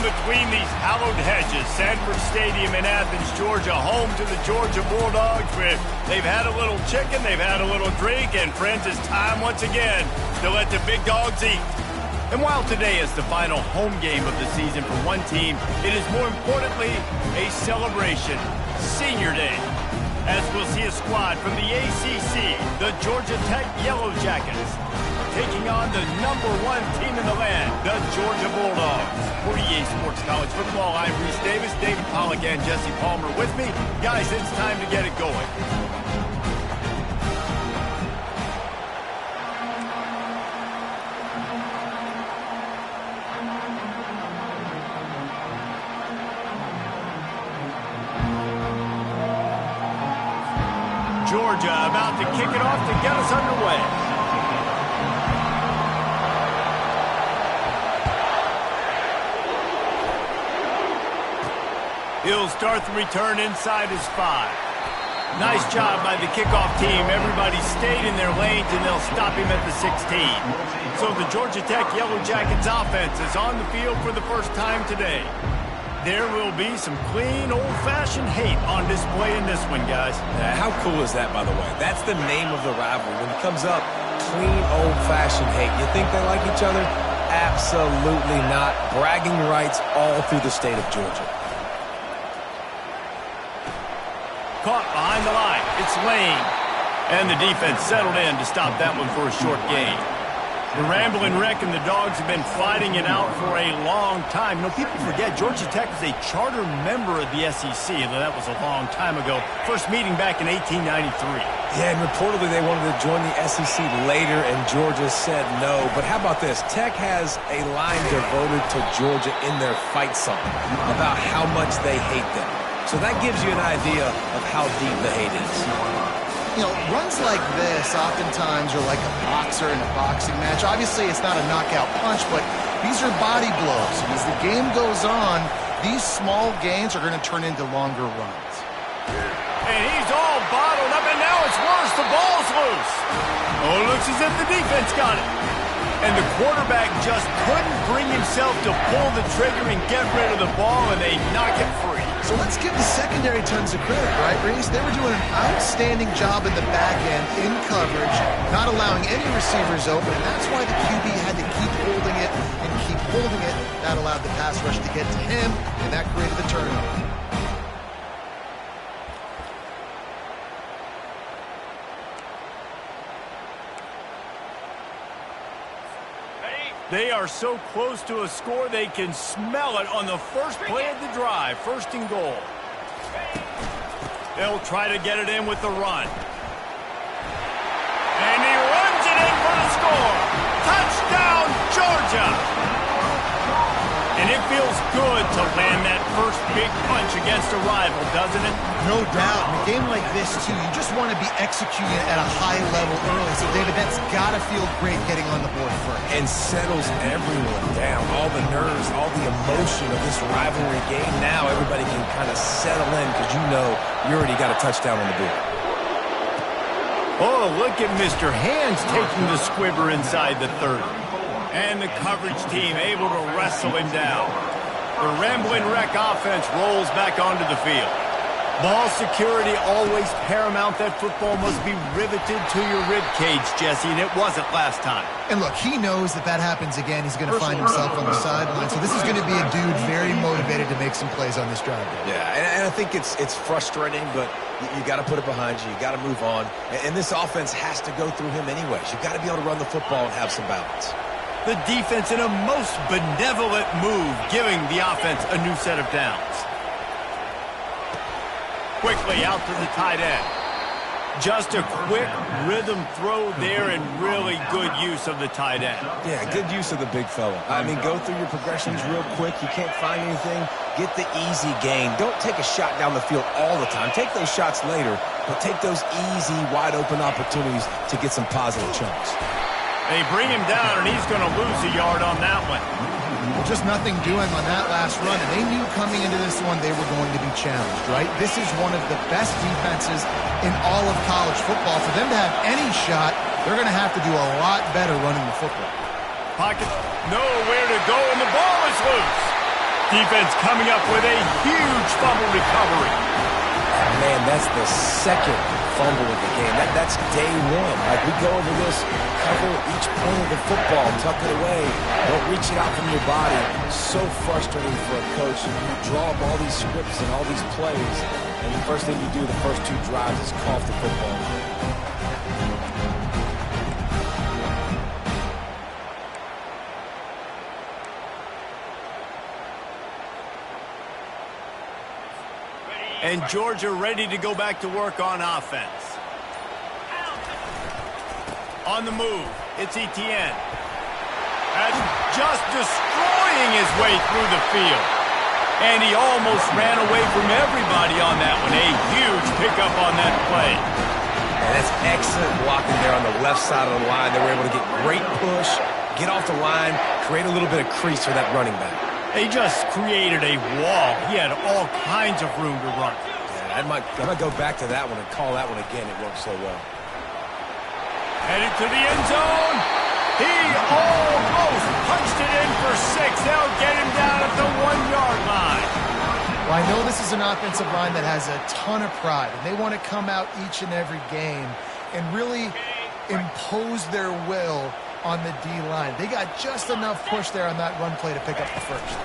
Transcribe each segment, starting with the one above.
between these hallowed hedges, Sanford Stadium in Athens, Georgia, home to the Georgia Bulldogs. Where they've had a little chicken, they've had a little drink, and friends, it's time once again to let the big dogs eat. And while today is the final home game of the season for one team, it is more importantly a celebration, Senior Day, as we'll see a squad from the ACC, the Georgia Tech Yellow Jackets, taking on the #1 team in the land, the Georgia Bulldogs. For EA Sports College Football, I'm Reese Davis, David Pollack, and Jesse Palmer with me. Guys, it's time to get it going. Georgia about to kick it off to get us underway. He'll start the return inside his 5. Nice job by the kickoff team. Everybody stayed in their lanes, and they'll stop him at the 16. So the Georgia Tech Yellow Jackets offense is on the field for the first time today. There will be some clean, old-fashioned hate on display in this one, guys. How cool is that, by the way? That's the name of the rivalry. When it comes up, clean, old-fashioned hate. You think they like each other? Absolutely not. Bragging rights all through the state of Georgia. Caught behind the line. It's Lane. And the defense settled in to stop that one for a short gain. The Ramblin' Wreck and the Dogs have been fighting it out for a long time. You know, people forget Georgia Tech is a charter member of the SEC, and that was a long time ago. First meeting back in 1893. Yeah, and reportedly they wanted to join the SEC later, and Georgia said no. But how about this? Tech has a line devoted to Georgia in their fight song about how much they hate them. So that gives you an idea of how deep the hate is. You know, runs like this oftentimes are like a boxer in a boxing match. Obviously, it's not a knockout punch, but these are body blows. And as the game goes on, these small gains are going to turn into longer runs. And he's all bottled up, and now it's worse. The ball's loose. Oh, it looks as if the defense got it. And the quarterback just couldn't bring himself to pull the trigger and get rid of the ball, and they knock it free. So let's give the secondary tons of credit, right, Reese? They were doing an outstanding job in the back end, in coverage, not allowing any receivers open. And that's why the QB had to keep holding it and keep holding it. That allowed the pass rush to get to him, and that created the turnover. They are so close to a score, they can smell it on the first play of the drive. First and goal. They'll try to get it in with the run. And he runs it in for the score. Touchdown, Georgia! And it feels good to land that first big punch against a rival, doesn't it? No doubt. In a game like this, too, you just want to be executing at a high level early. So, David, that's got to feel great getting on the board first. And settles everyone down. All the nerves, all the emotion of this rivalry game. Now everybody can kind of settle in because you know you already got a touchdown on the board. Oh, look at Mr. Hands taking the squibber inside the 30. And the coverage team able to wrestle him down. The Ramblin' Wreck offense rolls back onto the field. Ball security always paramount. That football must be riveted to your rib cage, Jesse, and it wasn't last time. And look, he knows that happens again. He's going to find himself on the sideline. So this is going to be a dude very motivated to make some plays on this drive. Yeah, and I think it's frustrating, but you got to put it behind you. You got to move on. And this offense has to go through him anyways. You got to be able to run the football and have some balance. The defense in a most benevolent move, giving the offense a new set of downs. Quickly out to the tight end. Just a quick rhythm throw there and really good use of the tight end. Yeah, good use of the big fella. I mean, go through your progressions real quick. You can't find anything. Get the easy gain. Don't take a shot down the field all the time. Take those shots later, but take those easy, wide-open opportunities to get some positive chunks. They bring him down, and he's going to lose a yard on that one. Well, just nothing doing on that last run, and they knew coming into this one they were going to be challenged, right? This is one of the best defenses in all of college football. For them to have any shot, they're going to have to do a lot better running the football. Pocket, nowhere to go, and the ball is loose. Defense coming up with a huge fumble recovery. Man, that's the second fumble of the game. That's day one. Like, we go over this, cover each point of the football, tuck it away, don't reach it out from your body. So frustrating for a coach. You draw up all these scripts and all these plays, and the first thing you do the first two drives is cough the football. And Georgia ready to go back to work on offense. On the move, it's Etienne. And just destroying his way through the field. And he almost ran away from everybody on that one. A huge pickup on that play. And that's excellent blocking there on the left side of the line. They were able to get great push, get off the line, create a little bit of crease for that running back. They just created a wall. He had all kinds of room to run. Yeah, I might go back to that one and call that one again. It worked so well. Headed to the end zone. He almost punched it in for 6. They'll get him down at the 1-yard line. Well, I know this is an offensive line that has a ton of pride, and they want to come out each and every game and really impose their will on the D-line. They got just enough push there on that run play to pick up the first.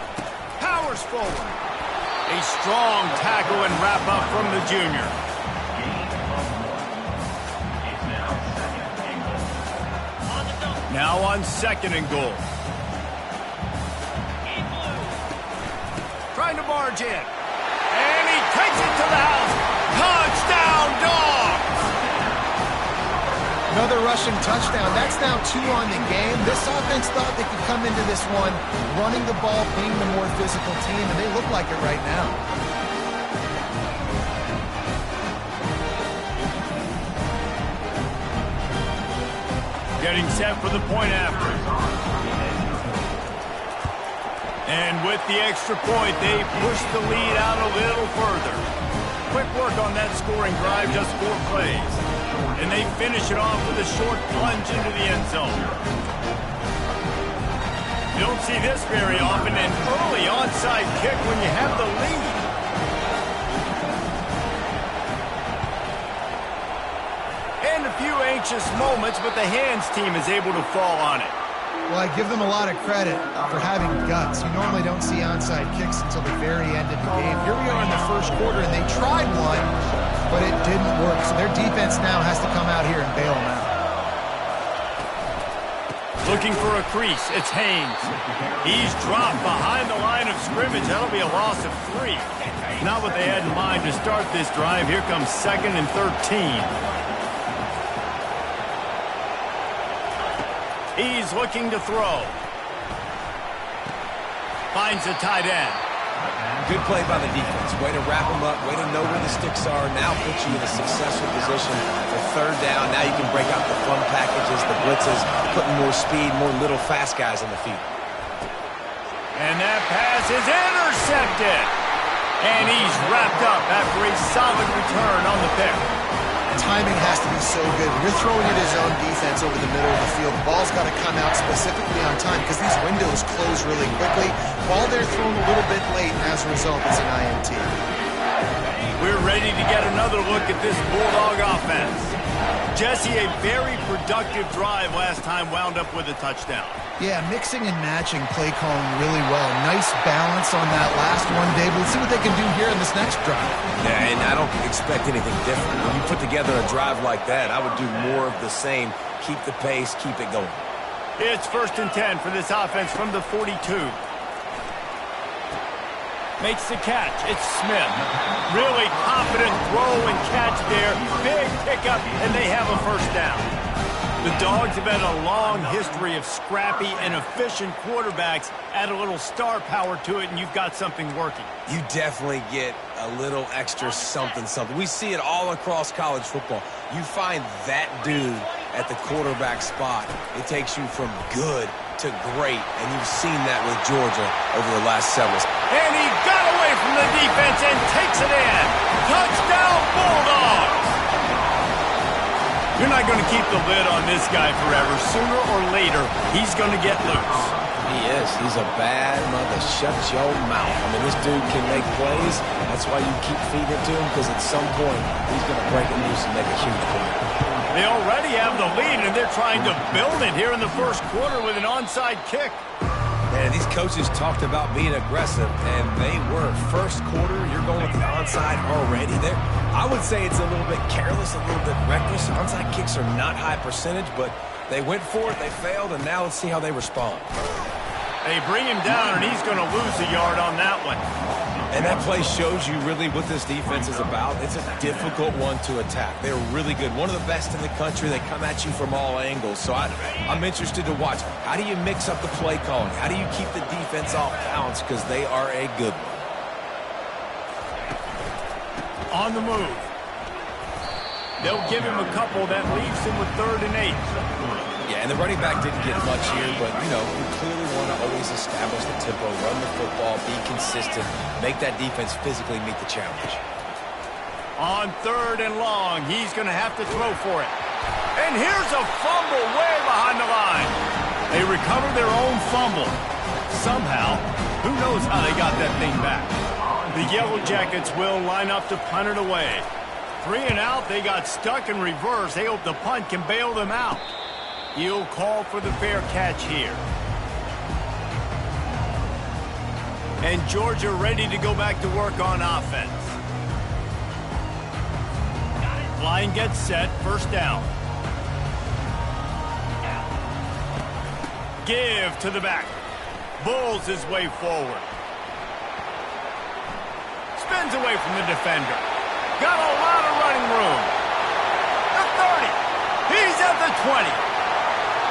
Powers forward. A strong tackle and wrap up from the junior. Now on 2nd and goal. Trying to barge in. And he takes it to the house. Touchdown, Dogs! Another rushing touchdown. That's now 2 on the game. This offense thought they could come into this one running the ball, being the more physical team, and they look like it right now. Getting set for the point after. And with the extra point, they push the lead out a little further. Quick work on that scoring drive, just 4 plays. And they finish it off with a short plunge into the end zone. You don't see this very often, an early onside kick when you have the lead. And a few anxious moments, but the hands team is able to fall on it. Well, I give them a lot of credit for having guts. You normally don't see onside kicks until the very end of the game. Here we are in the first quarter, and they tried one, but it didn't work. So their defense now has to come out here and bail them out. Looking for a crease, it's Haynes. He's dropped behind the line of scrimmage. That'll be a loss of 3. Not what they had in mind to start this drive. Here comes 2nd and 13. He's looking to throw. Finds a tight end. Good play by the defense. Way to wrap them up. Way to know where the sticks are. Now put you in a successful position for 3rd down. Now you can break out the fun packages, the blitzes, putting more speed, more little fast guys on the field. And that pass is intercepted. And he's wrapped up after a solid return on the pick. Timing has to be so good. When you're throwing at his own defense over the middle of the field, the ball's got to come out specifically on time because these windows close really quickly. While they're thrown a little bit late, and as a result, it's an INT. We're ready to get another look at this Bulldog offense. Jesse, a very productive drive last time, wound up with a touchdown. Yeah, mixing and matching play calling really well. Nice balance on that last one, Dave. Let's see what they can do here in this next drive. Yeah, and I don't expect anything different. When you put together a drive like that, I would do more of the same. Keep the pace, keep it going. It's 1st and 10 for this offense from the 42. Makes the catch. It's Smith. Really confident throw and catch there. Big pickup, and they have a 1st down. The Dogs have had a long history of scrappy and efficient quarterbacks. Add a little star power to it, and you've got something working. You definitely get a little extra something. We see it all across college football. You find that dude at the quarterback spot, it takes you from good to great, and you've seen that with Georgia over the last several. And he got away from the defense and takes it in. Touchdown, Bulldogs! You're not going to keep the lid on this guy forever. Sooner or later, he's going to get loose. He is. He's a bad mother. Shut your mouth. I mean, this dude can make plays. That's why you keep feeding it to him, because at some point, he's going to break it loose and make a huge play. They already have the lead, and they're trying to build it here in the first quarter with an onside kick. And these coaches talked about being aggressive, and they were. First quarter, you're going with the onside already. I would say it's a little bit careless, a little bit reckless. Onside kicks are not high percentage, but they went for it, they failed, and now let's see how they respond. They bring him down, and he's going to lose a yard on that one. And that play shows you really what this defense is about. It's a difficult one to attack. They're really good. One of the best in the country. They come at you from all angles. So I'm interested to watch. How do you mix up the play calling? How do you keep the defense off balance? Because they are a good one. On the move. They'll give him a couple that leaves him with 3rd and 8. Yeah, and the running back didn't get much here, but, you know, you clearly want to always establish the tempo, run the football, be consistent, make that defense physically meet the challenge. On 3rd and long, he's going to have to throw for it. And here's a fumble way behind the line. They recover their own fumble. Somehow, who knows how they got that thing back. The Yellow Jackets will line up to punt it away. 3 and out, they got stuck in reverse. They hope the punt can bail them out. He'll call for the fair catch here. And Georgia ready to go back to work on offense. Line gets set, first down. Give to the back. Bulls his way forward. Spins away from the defender. Got a lot of running room. The 30. He's at the 20.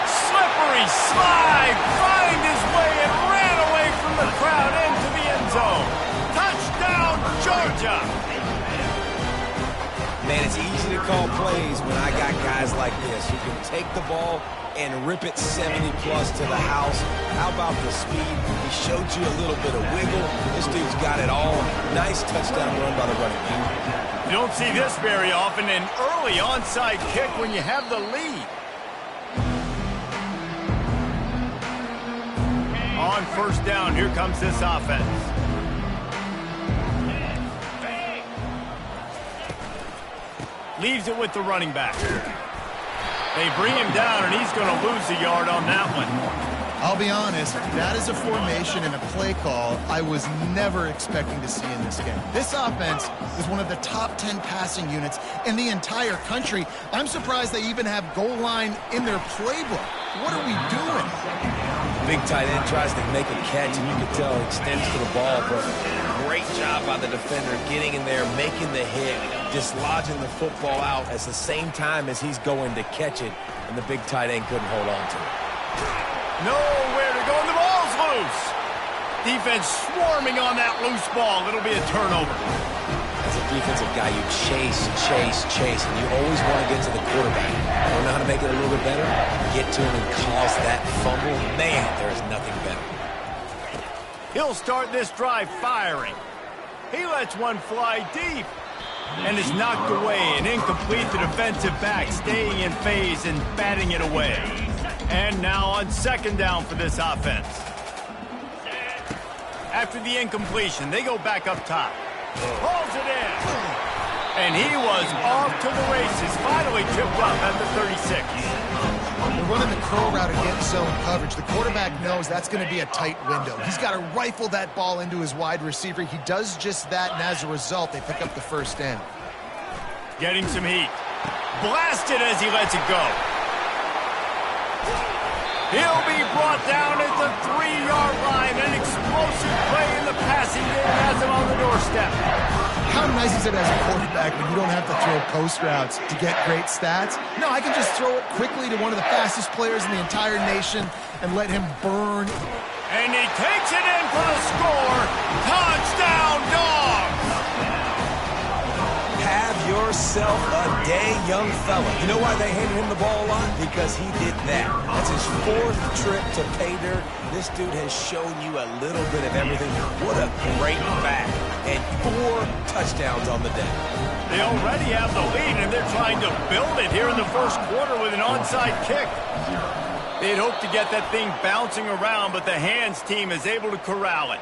Slippery slide, find his way and ran away from the crowd into the end zone. Touchdown, Georgia! Man, it's easy to call plays when I got guys like this who can take the ball and rip it 70-plus to the house. How about the speed? He showed you a little bit of wiggle. This dude's got it all. Nice touchdown run by the running back. You don't see this very often, an early onside kick when you have the lead. On first down, here comes this offense. Leaves it with the running back. They bring him down, and he's going to lose a yard on that one. I'll be honest, that is a formation and a play call I was never expecting to see in this game. This offense is one of the top 10 passing units in the entire country. I'm surprised they even have goal line in their playbook. What are we doing? Big tight end tries to make a catch, and you can tell he extends to the ball, but great job by the defender getting in there, making the hit, dislodging the football out at the same time as he's going to catch it, and the big tight end couldn't hold on to it. Nowhere to go, and the ball's loose. Defense swarming on that loose ball. It'll be a turnover. As a defensive guy, you chase, and you always want to get to the quarterback. I don't know how to make it a little bit better. Get to him and cause that fumble. Man, there's nothing better. He'll start this drive firing. He lets one fly deep and is knocked away and incomplete. The defensive back staying in phase and batting it away. And now on second down for this offense. After the incompletion, they go back up top. Hauls it in. And he was off to the races. Finally tripped up at the 36. They're running the curl route against zone coverage. The quarterback knows that's going to be a tight window. He's got to rifle that ball into his wide receiver. He does just that, and as a result, they pick up the first down. Getting some heat. Blasted as he lets it go. He'll be brought down at the 3-yard line. An explosive play in the passing game has him on the doorstep. How nice is it as a quarterback when you don't have to throw post routes to get great stats? No, I can just throw it quickly to one of the fastest players in the entire nation and let him burn. And he takes it in for the score. Touchdown, Dogs! Have yourself a day, young fella. You know why they handed him the ball a lot? Because he did that. That's his 4th trip to pay dirt. This dude has shown you a little bit of everything. What a great back. And 4 touchdowns on the day. They already have the lead, and they're trying to build it here in the first quarter with an onside kick. They'd hope to get that thing bouncing around, but the hands team is able to corral it.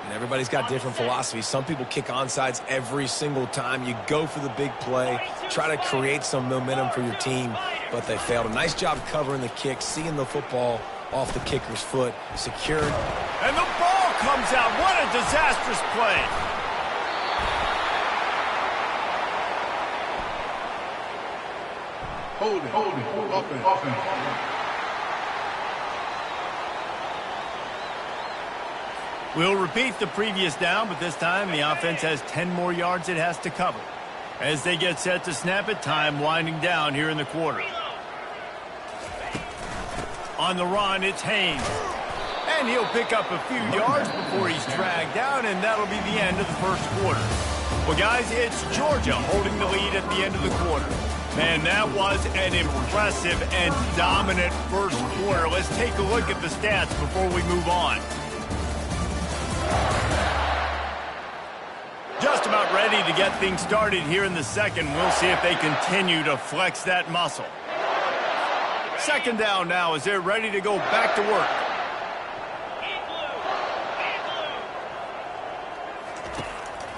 And everybody's got different philosophies. Some people kick onside every single time. You go for the big play, try to create some momentum for your team, but they failed. A nice job covering the kick, seeing the football off the kicker's foot, secured. And the ball comes out. What a disastrous play. Holding. Offense. We'll repeat the previous down, but this time the offense has 10 more yards it has to cover. As they get set to snap it, time winding down here in the quarter. On the run, it's Haynes. And he'll pick up a few yards before he's dragged down, and that'll be the end of the first quarter. Well, guys, it's Georgia holding the lead at the end of the quarter. Man, that was an impressive and dominant first quarter. Let's take a look at the stats before we move on. Just about ready to get things started here in the second. We'll see if they continue to flex that muscle. Second down now as they're ready to go back to work.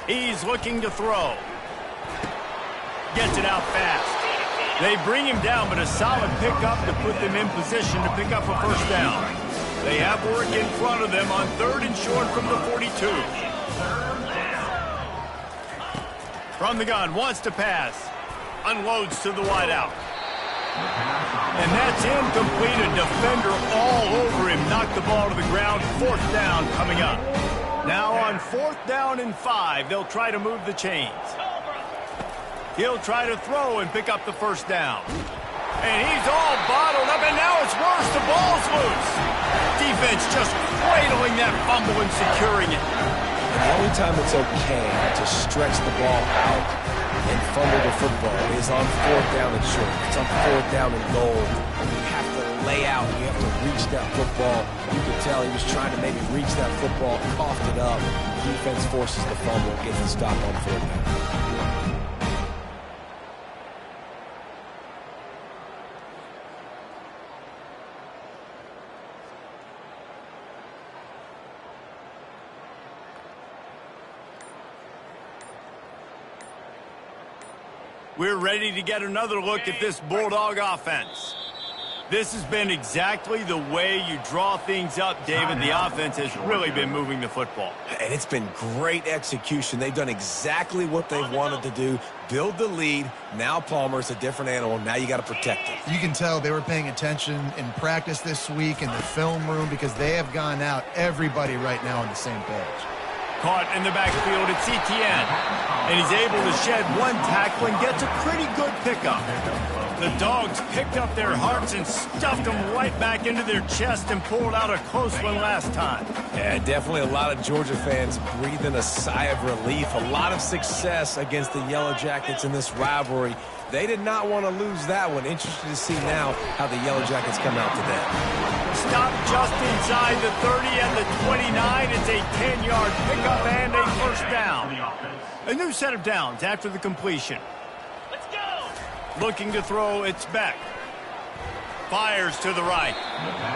He's looking to throw. Gets it out fast. They bring him down, but a solid pickup to put them in position to pick up a first down. They have work in front of them on 3rd and short from the 42. From the gun, wants to pass. Unloads to the wideout. And that's incomplete. A defender all over him. Knocked the ball to the ground. 4th down coming up. Now on 4th down and 5, they'll try to move the chains. He'll try to throw and pick up the first down. And he's all bottled up, and now it's worse. The ball's loose. Defense just cradling that fumble and securing it. And the only time it's okay to stretch the ball out and fumble the football is on 4th down and short. It's on 4th down and goal. You have to lay out. You have to reach that football. You could tell he was trying to maybe reach that football, coughed it up. Defense forces the fumble, gets the stop on 4th down. We're ready to get another look at this Bulldog offense. This has been exactly the way you draw things up, David. The offense has really been moving the football. And it's been great execution. They've done exactly what they've wanted to do. Build the lead. Now Palmer's a different animal. Now you got to protect it. You can tell they were paying attention in practice this week in the film room because they have gone out, everybody right now on the same page. Caught in the backfield, it's Etienne. And he's able to shed one tackle and gets a pretty good pickup. The Dogs picked up their hearts and stuffed them right back into their chest and pulled out a close one last time. Yeah, definitely a lot of Georgia fans breathing a sigh of relief. A lot of success against the Yellow Jackets in this rivalry. They did not want to lose that one. Interested to see now how the Yellow Jackets come out today. Stop just inside the 30 and the 29. It's a 10-yard pickup and a first down. A new set of downs after the completion. Let's go. Looking to throw, it's Beck. Fires to the right.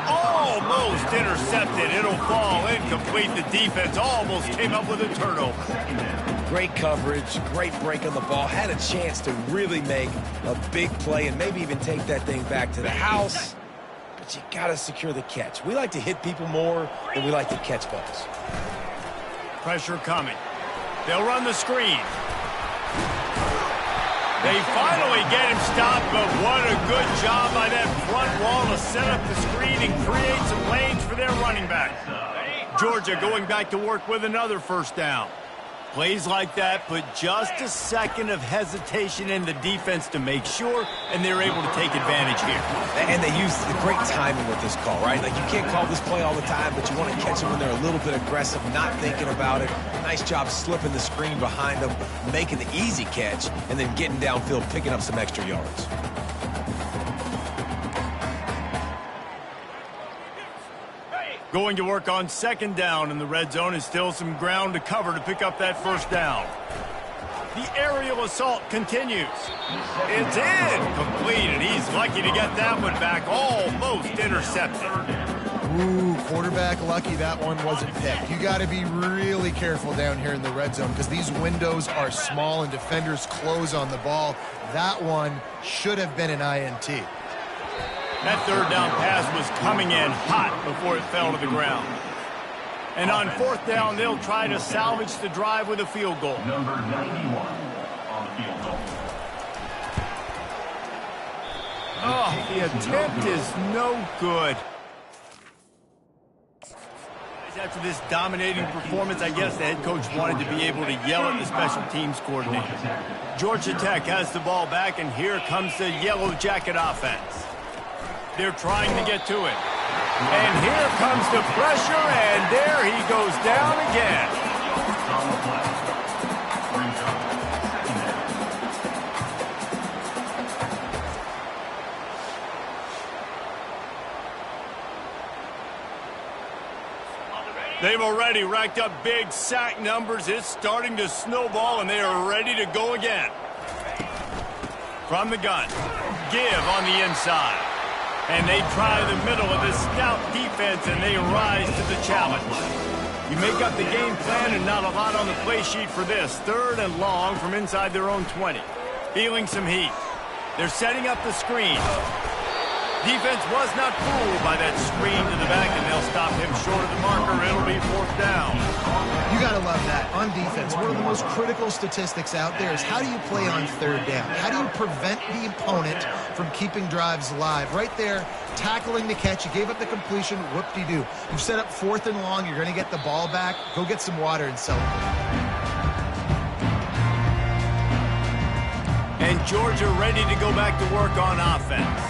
Almost intercepted. It'll fall incomplete. The defense almost came up with a turnover. Great coverage, great break on the ball. Had a chance to really make a big play and maybe even take that thing back to the house. But you got to secure the catch. We like to hit people more than we like to catch balls. Pressure coming. They'll run the screen. They finally get him stopped, but what a good job by that front wall to set up the screen and create some lanes for their running back. Georgia going back to work with another first down. Plays like that put just a second of hesitation in the defense to make sure, and they're able to take advantage here. And they use the great timing with this call, right? Like, you can't call this play all the time, but you want to catch them when they're a little bit aggressive, not thinking about it. Nice job slipping the screen behind them, making the easy catch, and then getting downfield, picking up some extra yards. Going to work on second down in the red zone is still some ground to cover to pick up that first down. The aerial assault continues. It's incomplete, and he's lucky to get that one back, almost intercepted. Ooh, quarterback lucky that one wasn't picked. You got to be really careful down here in the red zone because these windows are small and defenders close on the ball. That one should have been an INT. That third down pass was coming in hot before it fell to the ground. And on fourth down, they'll try to salvage the drive with a field goal. Number 91 on the field goal. Oh, the attempt is no good. After this dominating performance, I guess the head coach wanted to be able to yell at the special teams coordinator. Georgia Tech has the ball back, and here comes the Yellow Jacket offense. They're trying to get to it. And here comes the pressure, and there he goes down again. They've already racked up big sack numbers. It's starting to snowball, and they are ready to go again. From the gun, give on the inside. And they try the middle of this stout defense, and they rise to the challenge. You make up the game plan and not a lot on the play sheet for this. Third and long from inside their own 20. Feeling some heat. They're setting up the screen. Defense was not fooled by that screen to the back, and they'll stop him short of the marker. It'll be fourth down. You got to love that. On defense, one of the most critical statistics out there is how do you play on third down? How do you prevent the opponent from keeping drives alive? Right there, tackling the catch. You gave up the completion. Whoop-de-doo. You've set up fourth and long. You're going to get the ball back. Go get some water and celebrate. And Georgia ready to go back to work on offense.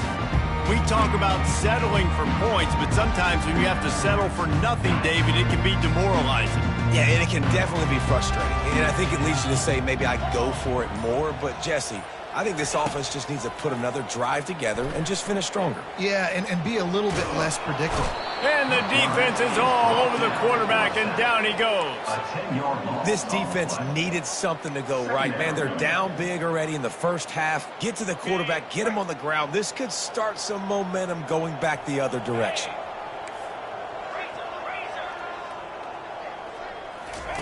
We talk about settling for points, but sometimes when you have to settle for nothing, David, it can be demoralizing. Yeah, and it can definitely be frustrating. And I think it leads you to say maybe I go for it more. But, Jesse, I think this offense just needs to put another drive together and just finish stronger. Yeah, and be a little bit less predictable. And the defense is all over the quarterback, and down he goes. This defense needed something to go right. Man, they're down big already in the first half. Get to the quarterback, get him on the ground. This could start some momentum going back the other direction.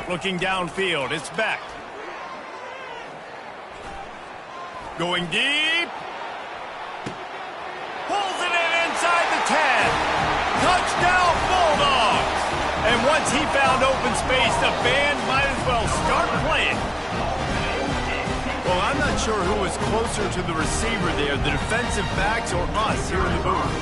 Looking downfield, it's Beck. Going deep. Pulls it in inside the 10. Touchdown Bulldogs! And once he found open space, the band might as well start playing. Well, I'm not sure who was closer to the receiver there, the defensive backs or us here in the booth.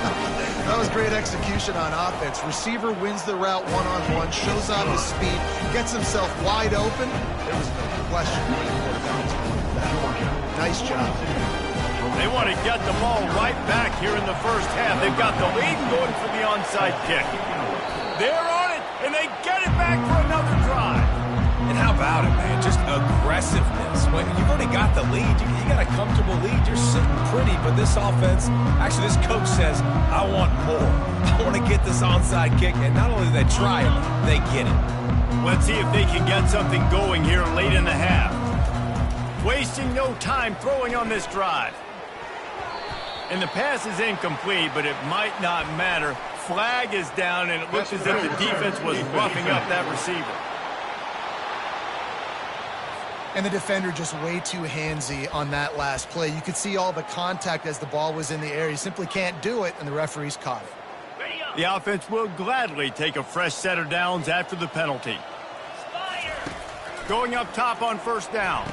That was great execution on offense. Receiver wins the route one-on-one, shows off his speed, gets himself wide open. There was no question where the quarterback was going with that. Nice job. They want to get the ball right back here in the first half. They've got the lead going for the onside kick. They're on it, and they get it back for another drive. And how about it, man? Just aggressiveness. When you've already got the lead, you got a comfortable lead. You're sitting pretty, but this offense, actually this coach says, I want more. I want to get this onside kick, and not only do they try it, they get it. Let's see if they can get something going here late in the half. Wasting no time throwing on this drive. And the pass is incomplete, but it might not matter. Flag is down, and it looks as if the defense was roughing up that receiver. And the defender just way too handsy on that last play. You could see all the contact as the ball was in the air. He simply can't do it, and the referees caught it. The offense will gladly take a fresh set of downs after the penalty. Going up top on first down.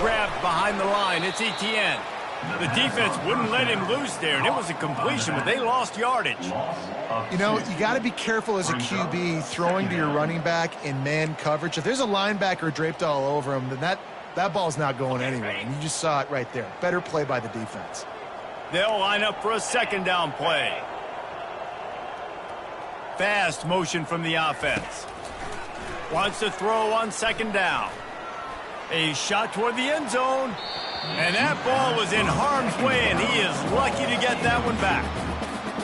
Grabbed behind the line. It's Etienne. The defense wouldn't let him loose there, and it was a completion, but they lost yardage. You know, you got to be careful as a QB throwing to your running back in man coverage. If there's a linebacker draped all over him, then that ball's not going anywhere, and you just saw it right there. Better play by the defense. They'll line up for a second down play. Fast motion from the offense. Wants to throw on second down. A shot toward the end zone. And that ball was in harm's way, and he is lucky to get that one back.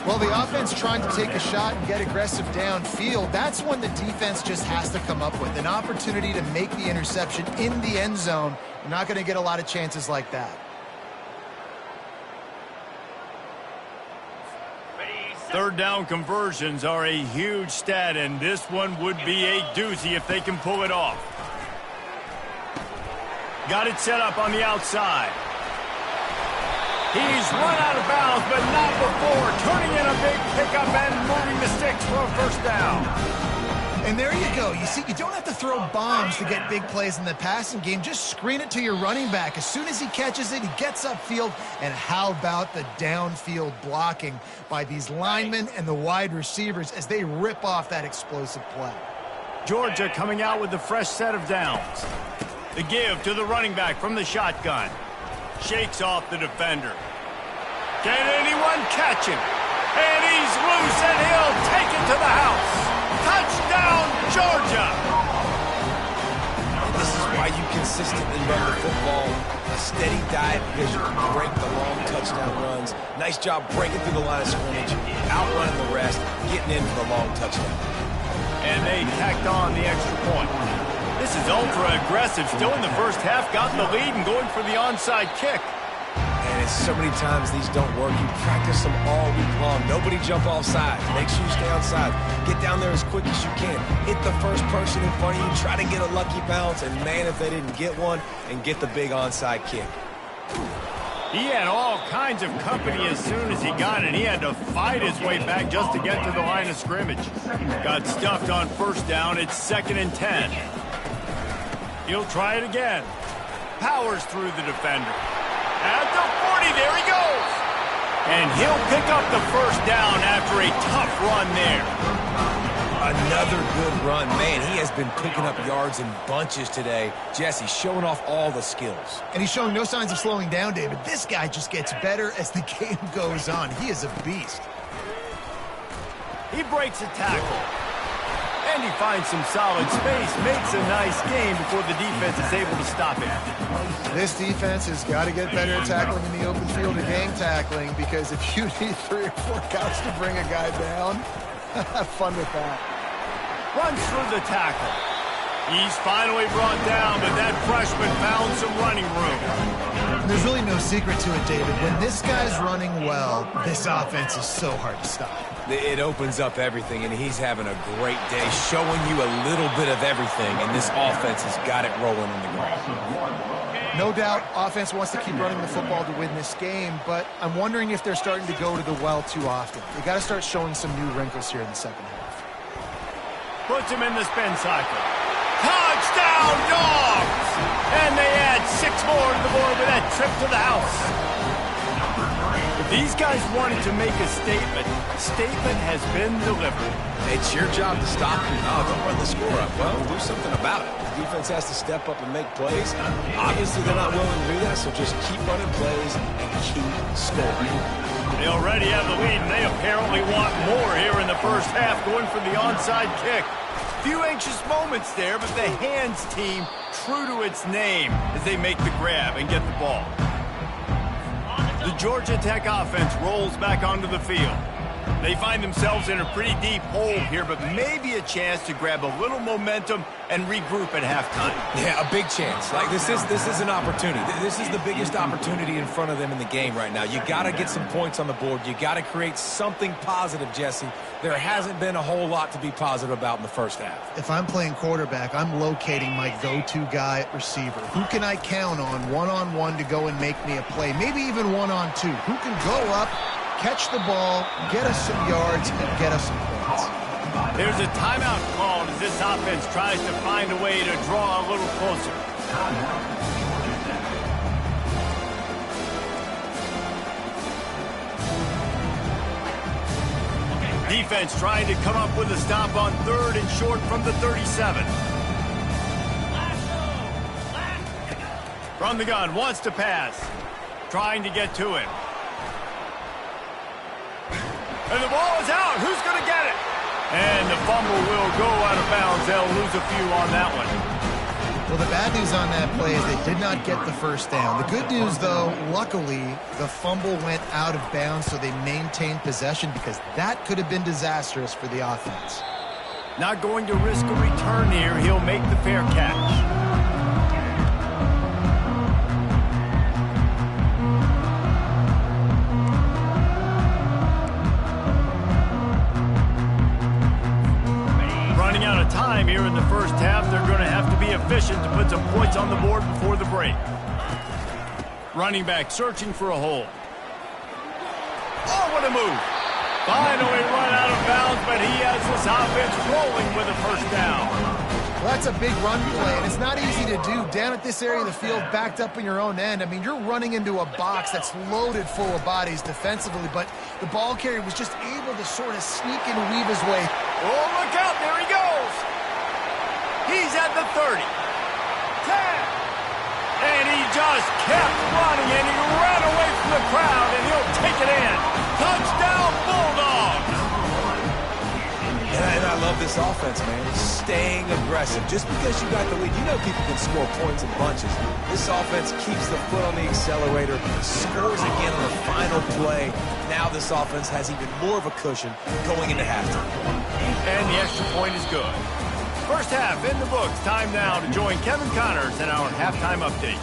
Well, the offense trying to take a shot and get aggressive downfield. That's when the defense just has to come up with an opportunity to make the interception in the end zone. You're not going to get a lot of chances like that. Third down conversions are a huge stat, and this one would be a doozy if they can pull it off. Got it set up on the outside. He's run out of bounds, but not before turning in a big pickup and moving the sticks for a first down. And there you go. You see, you don't have to throw bombs to get big plays in the passing game. Just screen it to your running back. As soon as he catches it, he gets upfield. And how about the downfield blocking by these linemen and the wide receivers as they rip off that explosive play? Georgia coming out with a fresh set of downs. The give to the running back from the shotgun. Shakes off the defender. Can anyone catch him? And he's loose, and he'll take it to the house. Touchdown, Georgia! And this is why you consistently run the football. A steady diet because you can break the long touchdown runs. Nice job breaking through the line of scrimmage, outrunning the rest, getting in for the long touchdown. And they tacked on the extra point. This is ultra-aggressive. Still in the first half, got the lead and going for the onside kick. And so many times these don't work. You practice them all week long. Nobody jump off sides. Make sure you stay on sides. Get down there as quick as you can. Hit the first person in front of you. Try to get a lucky bounce. And, man, if they didn't get one, and get the big onside kick. He had all kinds of company as soon as he got it. He had to fight his way back just to get to the line of scrimmage. Got stuffed on first down. It's 2nd and 10. He'll try it again. Powers through the defender. At the 40, there he goes. And he'll pick up the first down after a tough run there. Another good run. Man, he has been picking up yards in bunches today. Jesse showing off all the skills. And he's showing no signs of slowing down, David. This guy just gets better as the game goes on. He is a beast. He breaks a tackle. And he finds some solid space, makes a nice game before the defense is able to stop him. This defense has got to get better at tackling in the open field or game tackling, because if you need 3 or 4 guys to bring a guy down, have fun with that. Runs through the tackle. He's finally brought down, but that freshman found some running room. There's really no secret to it, David. When this guy's running well, this offense is so hard to stop. It opens up everything, and he's having a great day, showing you a little bit of everything, and this offense has got it rolling on the ground. No doubt, offense wants to keep running the football to win this game, but I'm wondering if they're starting to go to the well too often. They got to start showing some new wrinkles here in the second half. Puts him in the spin cycle. Touchdown, Dogs! And they add 6 more to the board with that trip to the house. If these guys wanted to make a statement has been delivered. It's your job to stop him. No, don't run the score up. Well, do something about it. The defense has to step up and make plays. Obviously, they're not willing to do that, so just keep running plays and keep scoring. They already have the lead, and they apparently want more here in the first half, going for the onside kick. Few anxious moments there, but the hands team true to its name as they make the grab and get the ball. The Georgia Tech offense rolls back onto the field. They find themselves in a pretty deep hole here, but maybe a chance to grab a little momentum and regroup at halftime. Yeah, a big chance. Like this is an opportunity. This is the biggest opportunity in front of them in the game right now. You got to get some points on the board. You got to create something positive, Jesse. There hasn't been a whole lot to be positive about in the first half. If I'm playing quarterback, I'm locating my go-to guy at receiver. Who can I count on one-on-one to go and make me a play? Maybe even one-on-two. Who can go up, catch the ball, get us some yards, and get us some points? There's a timeout called as this offense tries to find a way to draw a little closer. Defense trying to come up with a stop on 3rd and short from the 37. From the gun, wants to pass. Trying to get to him. And the ball is out. Who's going to get it? And the fumble will go out of bounds. They'll lose a few on that one. Well, the bad news on that play is they did not get the first down. The good news, though, luckily, the fumble went out of bounds, so they maintained possession because that could have been disastrous for the offense. Not going to risk a return here. He'll make the fair catch. Running out of time here in the first half. They're going to have to be efficient to put some points on the board before the break. Running back searching for a hole. Oh, what a move. Finally run out of bounds, but he has this offense rolling with a first down. Well, that's a big run play, and it's not easy to do. Down at this area of the field, backed up in your own end. I mean, you're running into a box that's loaded full of bodies defensively, but the ball carrier was just able to sort of sneak and weave his way. Oh, look out. There he goes. He's at the 30. 10. And he just kept running, and he ran away from the crowd, and he'll take it in. Touchdown, Bulldogs. And I love this offense, man. Staying aggressive. Just because you got the lead, you know people can score points in bunches. This offense keeps the foot on the accelerator, scores again on the final play. Now this offense has even more of a cushion going into halftime. And the extra point is good. First half in the books. Time now to join Kevin Connors in our halftime update.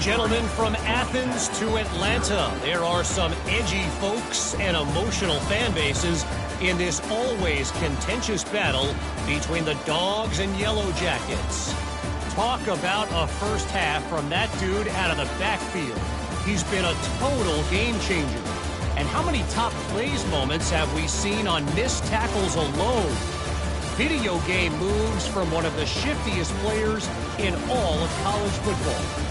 Gentlemen, from Athens to Atlanta, there are some edgy folks and emotional fan bases in this always contentious battle between the Dogs and Yellow Jackets. Talk about a first half from that dude out of the backfield. He's been a total game changer. And how many top plays moments have we seen on missed tackles alone? Video game moves from one of the shiftiest players in all of college football.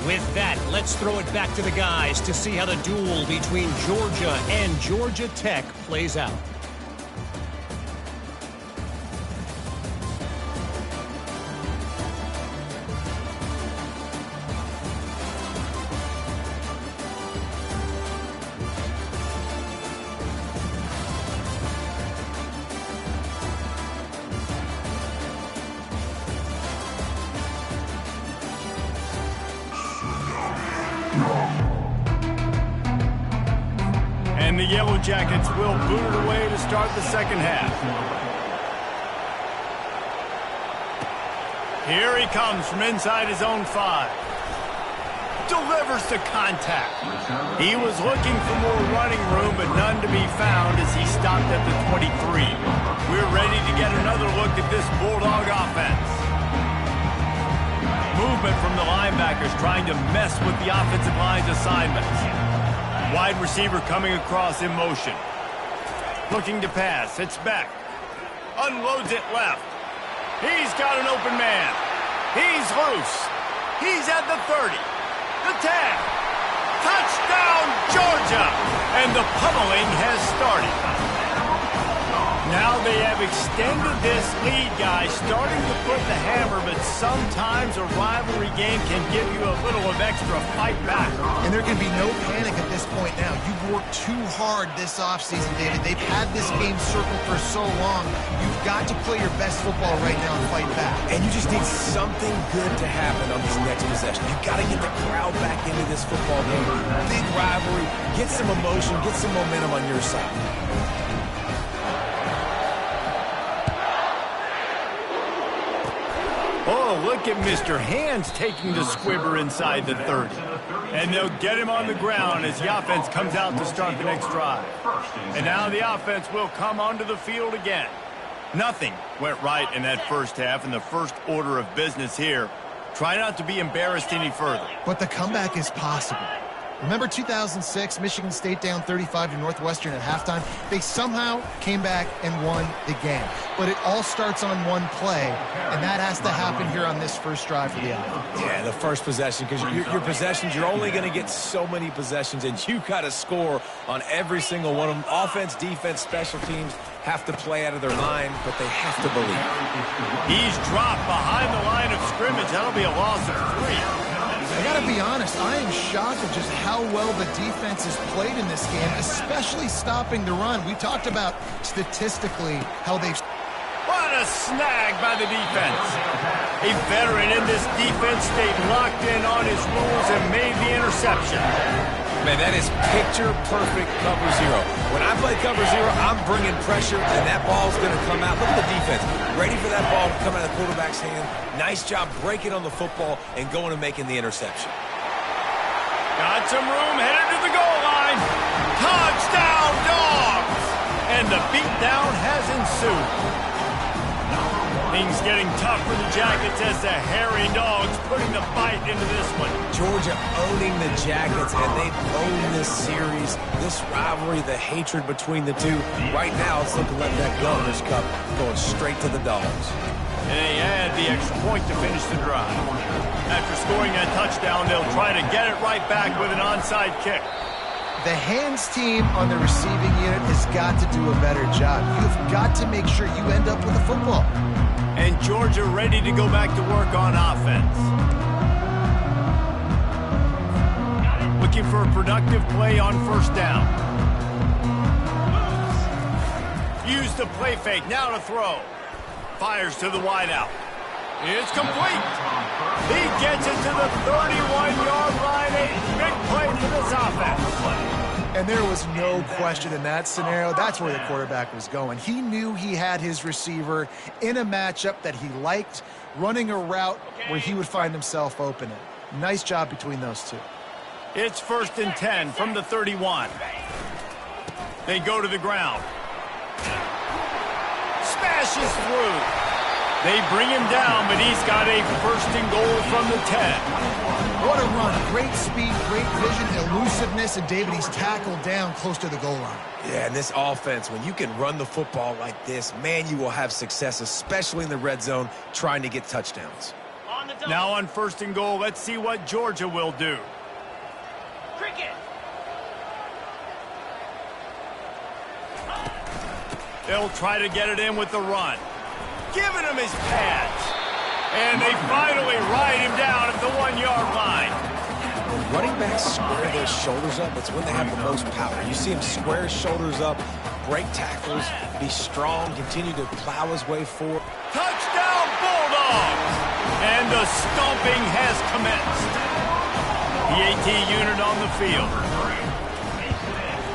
With that, let's throw it back to the guys to see how the duel between Georgia and Georgia Tech plays out. And the Yellow Jackets will boot it away to start the second half. Here he comes from inside his own 5. Delivers to contact. He was looking for more running room, but none to be found as he stopped at the 23. We're ready to get another look at this Bulldog offense. Movement from the linebackers trying to mess with the offensive line's assignments. Wide receiver coming across in motion. Looking to pass. It's back. Unloads it left. He's got an open man. He's loose. He's at the 30. The 10. Touchdown, Georgia! And the pummeling has started. Now they have extended this lead, guys, starting to put the hammer, but sometimes a rivalry game can give you a little of extra fight back. And there can be no panic at this point now. You've worked too hard this offseason, David. They've had this game circled for so long. You've got to play your best football right now and fight back. And you just need something good to happen on this next possession. You've got to get the crowd back into this football game. Big rivalry. Get some emotion. Get some momentum on your side. Oh, look at Mr. Hands taking the squibber inside the 30. And they'll get him on the ground as the offense comes out to start the next drive. And now the offense will come onto the field again. Nothing went right in that first half, and the first order of business here. Try not to be embarrassed any further. But the comeback is possible. Remember 2006, Michigan State down 35 to Northwestern at halftime? They somehow came back and won the game. But it all starts on one play, and that has to happen here on this first drive for the offense. Yeah, the first possession, because your possessions, you're only going to get so many possessions, and you got to score on every single one of them. Offense, defense, special teams have to play out of their line, but they have to believe. He's dropped behind the line of scrimmage. That'll be a loss of 3. I got to be honest, I am shocked at just how well the defense has played in this game, especially stopping the run. We talked about statistically how they've... What a snag by the defense. A veteran in this defense stayed locked in on his rules and made the interception. Man, that is picture-perfect cover zero. When I play cover zero, I'm bringing pressure, and that ball's going to come out. Look at the defense. Ready for that ball to come out of the quarterback's hand. Nice job breaking on the football and going and making the interception. Got some room, headed to the goal line. Touchdown, Dogs! And the beatdown has ensued. Things getting tough for the Jackets as the hairy Dogs putting the fight into this one. Georgia owning the Jackets, and they've owned this series, this rivalry, the hatred between the two. Right now, it's looking like that Governor's Cup going straight to the Dogs. And they add the extra point to finish the drive. After scoring that touchdown, they'll try to get it right back with an onside kick. The hands team on the receiving unit has got to do a better job. You've got to make sure you end up with the football. And Georgia ready to go back to work on offense. Looking for a productive play on first down. Use the play fake, now to throw. Fires to the wideout. It's complete. He gets it to the 31-yard line. A big play for this offense. And there was no question in that scenario. That's where the quarterback was going. He knew he had his receiver in a matchup that he liked, running a route where he would find himself open. Nice job between those two. It's 1st and 10 from the 31. They go to the ground. Smashes through. They bring him down, but he's got a 1st and goal from the 10. What a run. Great speed, great vision, elusiveness, and David, he's tackled down close to the goal line. Yeah, and this offense, when you can run the football like this, man, you will have success, especially in the red zone, trying to get touchdowns. Now on 1st and goal, let's see what Georgia will do. Cricket. They'll try to get it in with the run. Giving him his pads. And they finally ride him down at the 1-yard line. When running backs square their shoulders up, it's when they have the most power. You see him square his shoulders up, break tackles, be strong, continue to plow his way forward. Touchdown, Bulldogs! And the stomping has commenced. The AT unit on the field.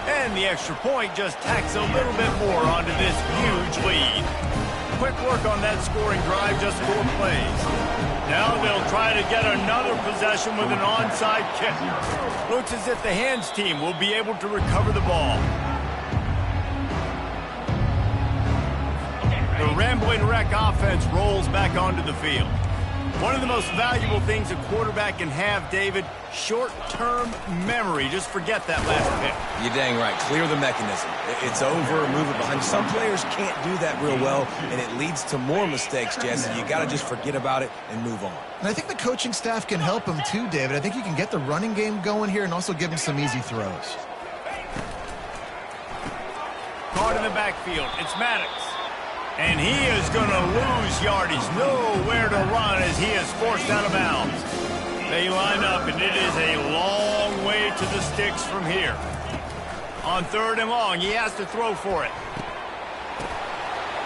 And the extra point just tacks a little bit more onto this huge lead. Quick work on that scoring drive, just 4 plays. Now they'll try to get another possession with an onside kick. Looks as if the hands team will be able to recover the ball. The Rambling Wreck offense rolls back onto the field. One of the most valuable things a quarterback can have, David, short-term memory. Just forget that last pick. You're dang right. Clear the mechanism. It's over, move it behind. Some players can't do that real well, and it leads to more mistakes, Jesse. You got to just forget about it and move on. And I think the coaching staff can help him too, David. I think you can get the running game going here and also give him some easy throws. Caught in the backfield. It's Maddox. And he is going to lose yardage. Nowhere to run as he is forced out of bounds. They line up, and it is a long way to the sticks from here. On 3rd and long, he has to throw for it.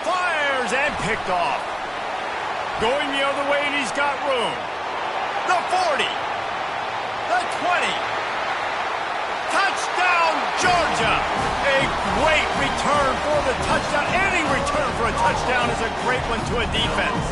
Fires and picked off. Going the other way, and he's got room. The 40. The 20. Touchdown, Georgia! A great return for the touchdown. Any return for a touchdown is a great one to a defense.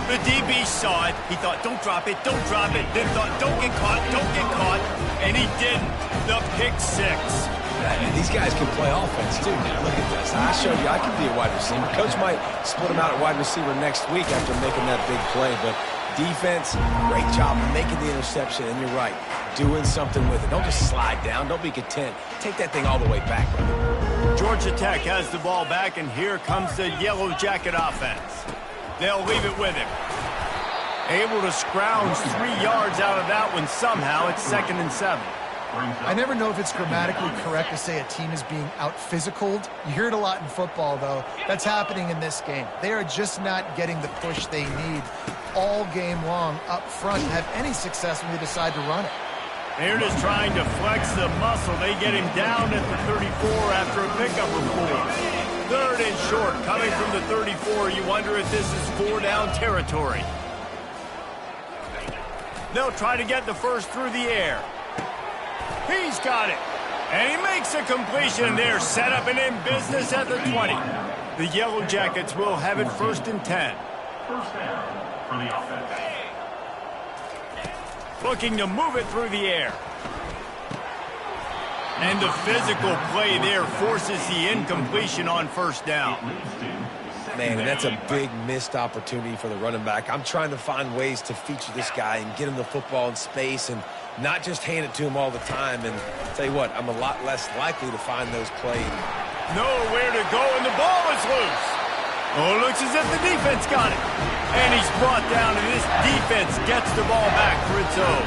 The DB saw it. He thought, don't drop it, don't drop it. Then thought, don't get caught, don't get caught. And he didn't. The pick 6. And these guys can play offense, too. Now, look at this. I showed you I can be a wide receiver. Coach might split him out at wide receiver next week after making that big play. But defense, great job making the interception. And you're right, doing something with it. Don't just slide down. Don't be content. Take that thing all the way back, brother. Georgia Tech has the ball back, and here comes the Yellow Jacket offense. They'll leave it with him. Able to scrounge 3 yards out of that one somehow. It's 2nd and 7. I never know if it's grammatically correct to say a team is being out-physicaled. You hear it a lot in football, though. That's happening in this game. They are just not getting the push they need all game long up front to have any success when they decide to run it. They're just trying to flex the muscle. They get him down at the 34 after a pickup of 4. 3rd and short, coming from the 34. You wonder if this is 4-down territory. They'll try to get the first through the air. He's got it. And he makes a completion there, set up and in business at the 20. The Yellow Jackets will have it 1st and 10. First down for the offense. Looking to move it through the air. And the physical play there forces the incompletion on 1st down. Man, and that's a big missed opportunity for the running back. I'm trying to find ways to feature this guy and get him the football in space and not just hand it to him all the time. And tell you what, I'm a lot less likely to find those plays. Nowhere to go, and the ball is loose. Oh, looks as if the defense got it. And he's brought down, and this defense gets the ball back for its own.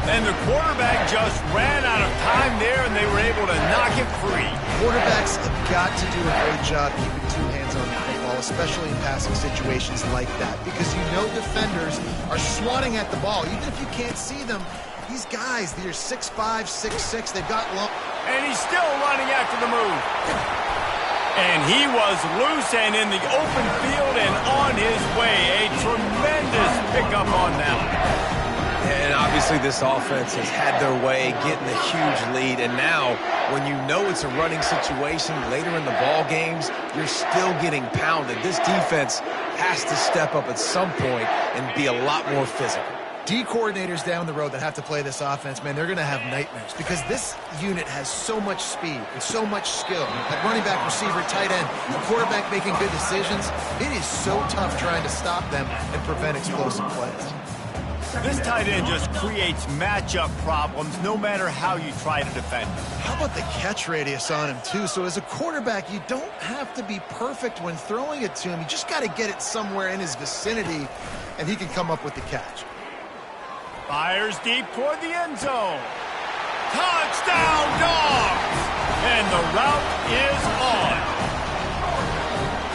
And the quarterback just ran out of time there, and they were able to knock it free. Quarterbacks have got to do a great job keeping 2 hands on the football, especially in passing situations like that, because you know defenders are swatting at the ball. Even if you can't see them, these guys, they're 6'5", 6'6", they've got long. And he's still running after the move. And he was loose and in the open field and on his way. A tremendous pickup on that one. And obviously this offense has had their way, getting a huge lead. And now, when you know it's a running situation later in the ball games, you're still getting pounded. This defense has to step up at some point and be a lot more physical. D coordinators down the road that have to play this offense, man, they're going to have nightmares because this unit has so much speed and so much skill. At running back, receiver, tight end, the quarterback making good decisions, it is so tough trying to stop them and prevent explosive plays. This tight end just creates matchup problems no matter how you try to defend him. How about the catch radius on him, too? So as a quarterback, you don't have to be perfect when throwing it to him. You just got to get it somewhere in his vicinity, and he can come up with the catch. Fires deep toward the end zone. Touchdown, Dogs! And the route is on.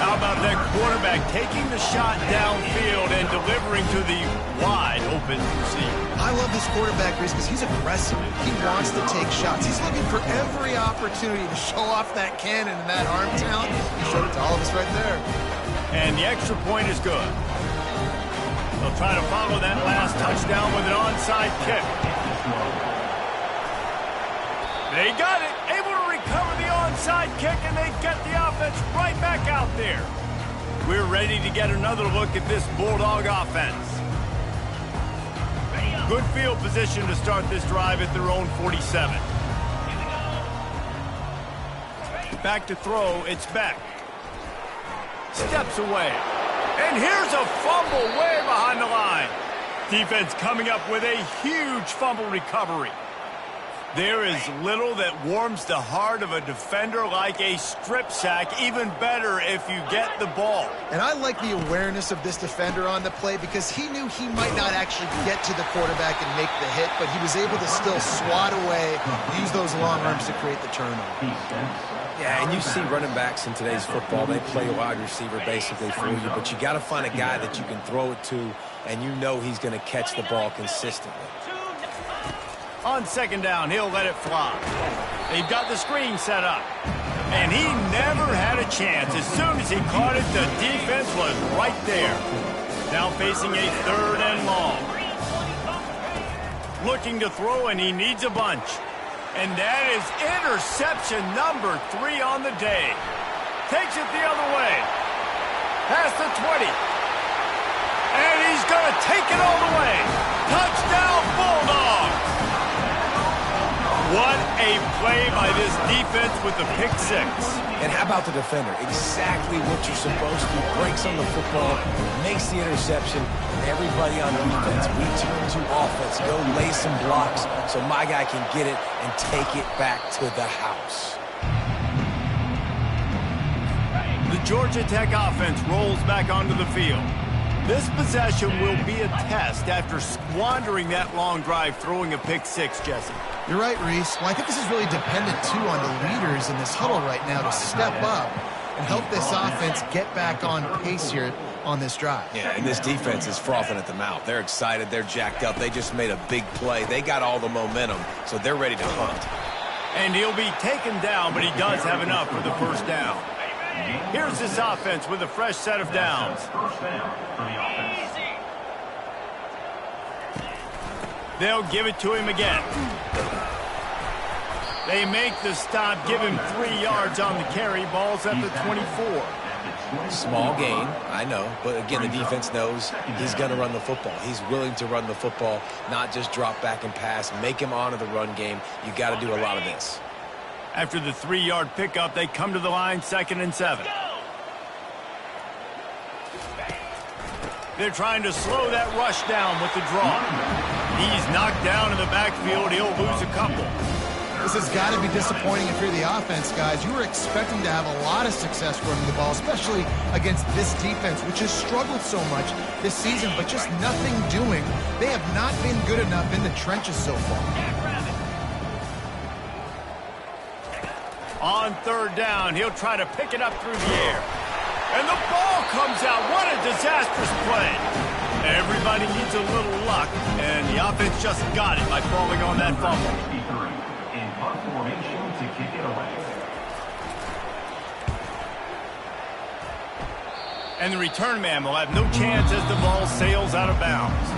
How about that quarterback taking the shot downfield and delivering to the wide open receiver? I love this quarterback, Reese, because he's aggressive. He wants to take shots. He's looking for every opportunity to show off that cannon and that arm talent. He showed it to all of us right there. And the extra point is good. They'll try to follow that last touchdown with an onside kick. They got it, able to recover the onside kick, and they get the offense right back out there. We're ready to get another look at this Bulldog offense. Good field position to start this drive at their own 47. Back to throw, it's Beck. Steps away. And here's a fumble way behind the line. Defense coming up with a huge fumble recovery. There is little that warms the heart of a defender like a strip sack. Even better if you get the ball. And I like the awareness of this defender on the play because he knew he might not actually get to the quarterback and make the hit, but he was able to still swat away, use those long arms to create the turnover. Yeah, and you see running backs in today's football, they play a wide receiver basically for you, but you got to find a guy that you can throw it to, and you know he's going to catch the ball consistently. On 2nd down, he'll let it fly. They've got the screen set up. And he never had a chance. As soon as he caught it, the defense was right there. Now facing a 3rd and long. Looking to throw, and he needs a bunch. And that is interception number 3 on the day. Takes it the other way. Past the 20. And he's going to take it all the way. Touchdown, Bulldogs! What a play by this defense with the pick 6. And how about the defender? Exactly what you're supposed to. Breaks on the football, makes the interception. Everybody on defense, we turn to offense. Go lay some blocks so my guy can get it and take it back to the house. The Georgia Tech offense rolls back onto the field. This possession will be a test after squandering that long drive throwing a pick 6, Jesse. You're right, Reese. Well, I think this is really dependent, too, on the leaders in this huddle right now to step up and help this offense get back on pace here on this drive. Yeah, and this defense is frothing at the mouth. They're excited. They're jacked up. They just made a big play. They got all the momentum, so they're ready to hunt. And he'll be taken down, but he does have enough for the 1st down. Here's this offense with a fresh set of downs. First down for the offense. They'll give it to him again. They make the stop, give him 3 yards on the carry. Ball's at the 24. Small gain, I know, but again, the defense knows he's going to run the football. He's willing to run the football, not just drop back and pass, make him honor the run game. You got to do a lot of this. After the 3-yard pickup, they come to the line, 2nd and 7. They're trying to slow that rush down with the draw. He's knocked down in the backfield. He'll lose a couple. This has got to be disappointing if you're the offense, guys. You were expecting to have a lot of success running the ball, especially against this defense, which has struggled so much this season, but just nothing doing. They have not been good enough in the trenches so far. On 3rd down, he'll try to pick it up through the air. And the ball comes out. What a disastrous play. Everybody needs a little luck, and the offense just got it by falling on that fumble. In punt formation to kick it away. And the return man will have no chance as the ball sails out of bounds.